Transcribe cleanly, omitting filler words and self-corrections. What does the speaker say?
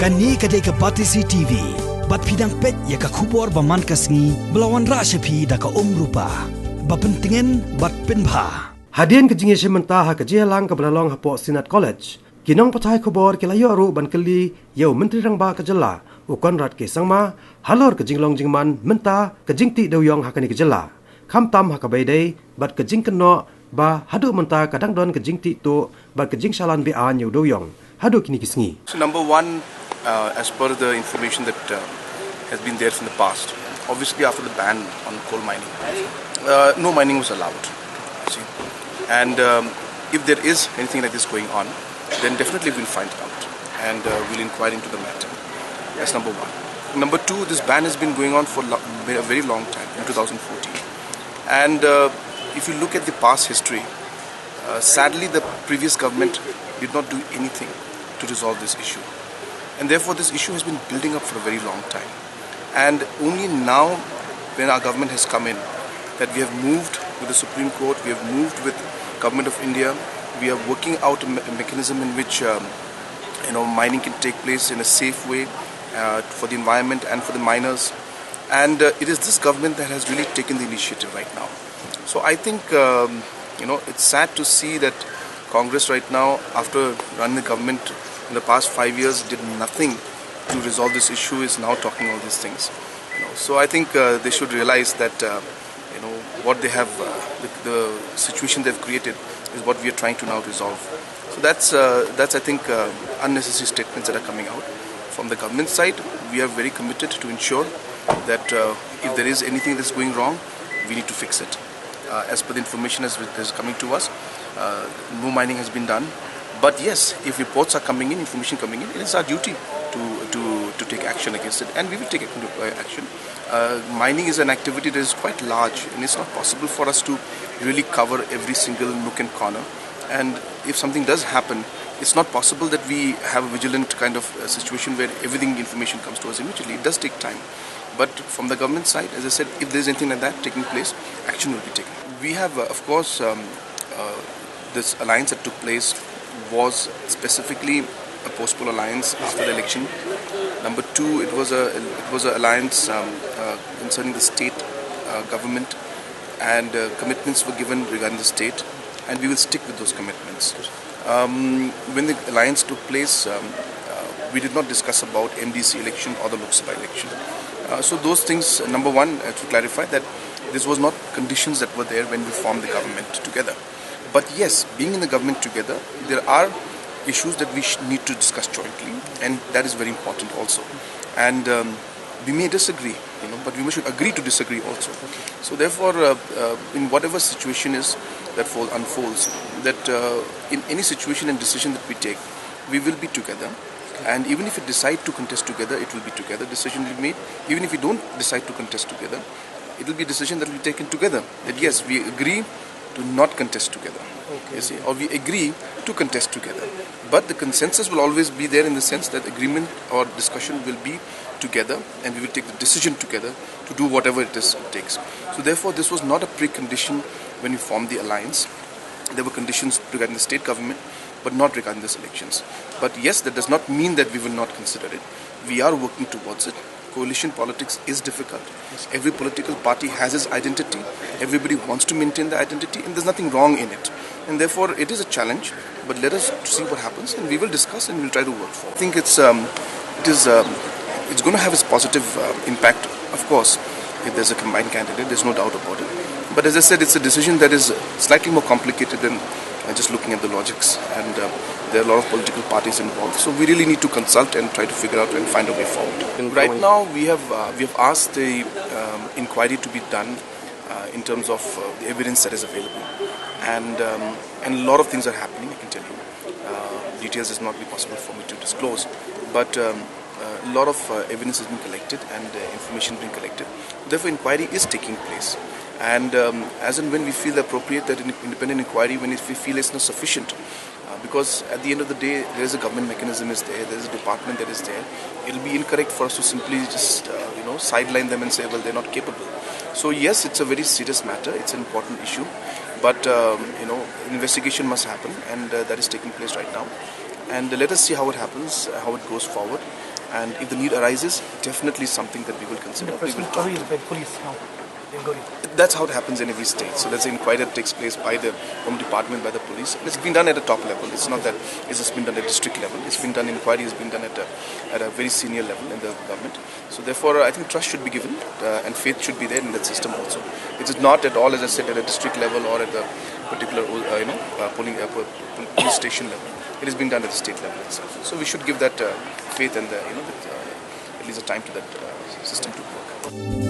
Kani kadai ke Batisi TV. Bat pidang pet ya ka khubor baman kasngi belawan rasyapi da ka rupa. Bapentingan bat penbha. Hadian ke jingi sementara ke Jylla ke belalong hapo Sinat College. Kinong patai khubor ke layo aru ban keli yau menteri rangba ke Jylla. Conrad ke Sangma halor ke jinglong jingman menta ke Jingtih Dewïong Haka ni ke Jylla. Kham tam Haka baidai bat ke jing keno ba hadu menta kadang don ke Jingtih tu bat ke jing salan be an yau Dewïong. Hadu kini kisngi. So number one, as per the information that has been there from the past, obviously after the ban on coal mining, no mining was allowed. See? And if there is anything like this going on, then definitely we'll find it out and we'll inquire into the matter. That's number one. Number two, this ban has been going on for a very long time, in 2014. And if you look at the past history, sadly the previous government did not do anything to resolve this issue. And therefore this issue has been building up for a very long time. And only now, when our government has come in, that we have moved with the Supreme Court, we have moved with Government of India, we are working out a mechanism in which mining can take place in a safe way for the environment and for the miners. And it is this government that has really taken the initiative right now. So I think, it's sad to see that Congress right now, after running the government in the past 5 years, did nothing to resolve this issue, is now talking all these things. So I think they should realize that what they have, the situation they've created is what we are trying to now resolve. So that's I think unnecessary statements that are coming out from the government side. We are very committed to ensure that if there is anything that's going wrong, we need to fix it. As per the information that is coming to us, no mining has been done. But yes, if reports are coming in, information coming in, it is our duty to take action against it, and we will take action. Mining is an activity that is quite large, and it's not possible for us to really cover every single nook and corner. And if something does happen, it's not possible that we have a vigilant kind of situation where information comes to us immediately. It does take time. But from the government side, as I said, if there's anything like that taking place, action will be taken. We have, of course, this alliance that took place was specifically a post-poll alliance after the election. Number two, it was an alliance concerning the state government, and commitments were given regarding the state, and we will stick with those commitments. When the alliance took place, we did not discuss about MDC election or the Lok Sabha election. So those things, number one, to clarify that this was not conditions that were there when we formed the government together. But yes, being in the government together, there are issues that we need to discuss jointly, and that is very important also. And we may disagree, but we should agree to disagree also. Okay. So therefore, in whatever situation is that unfolds, that in any situation and decision that we take, we will be together. And even if we decide to contest together, it will be together. Decision will be made. Even if we don't decide to contest together, it will be a decision that will be taken together. That yes, we agree to not contest together. Okay. You see, or we agree to contest together. But the consensus will always be there in the sense that agreement or discussion will be together, and we will take the decision together to do whatever it takes. So therefore, this was not a precondition when we formed the alliance. There were conditions regarding the state government, but not regarding these elections. But yes, that does not mean that we will not consider it. We are working towards it. Coalition politics is difficult. Every political party has its identity. Everybody wants to maintain the identity, and there's nothing wrong in it. And therefore, it is a challenge. But let us see what happens, and we will discuss and we'll try to work for it. I think it's going to have its positive impact, of course. If there's a combined candidate, there's no doubt about it. But as I said, it's a decision that is slightly more complicated than just looking at the logics, and there are a lot of political parties involved. So we really need to consult and try to figure out and find a way forward. Right now, we have asked the inquiry to be done in terms of the evidence that is available, and a lot of things are happening. I can tell you, details is not be possible for me to disclose, but a lot of evidence has been collected and information has been collected. Therefore, inquiry is taking place. And as and when we feel appropriate that an independent inquiry, when we feel it's not sufficient, because at the end of the day, there is a government mechanism is there is a department that is there. It will be incorrect for us to simply just sideline them and say, well, they're not capable. So yes, it's a very serious matter. It's an important issue, but investigation must happen, and that is taking place right now. and let us see how it happens, how it goes forward. And if the need arises, definitely something that we will consider. We will talk to. Police now. That's how it happens in every state. So that's an inquiry that takes place by the Home Department, by the police. And it's been done at a top level. It's not that it's just been done at district level. It's been done, inquiry has been done at a very senior level in the government. So therefore, I think trust should be given and faith should be there in that system also. It is not at all, as I said, at a district level or at the particular police station level. It has been done at the state level itself. So we should give that faith and at least a time to that system to work.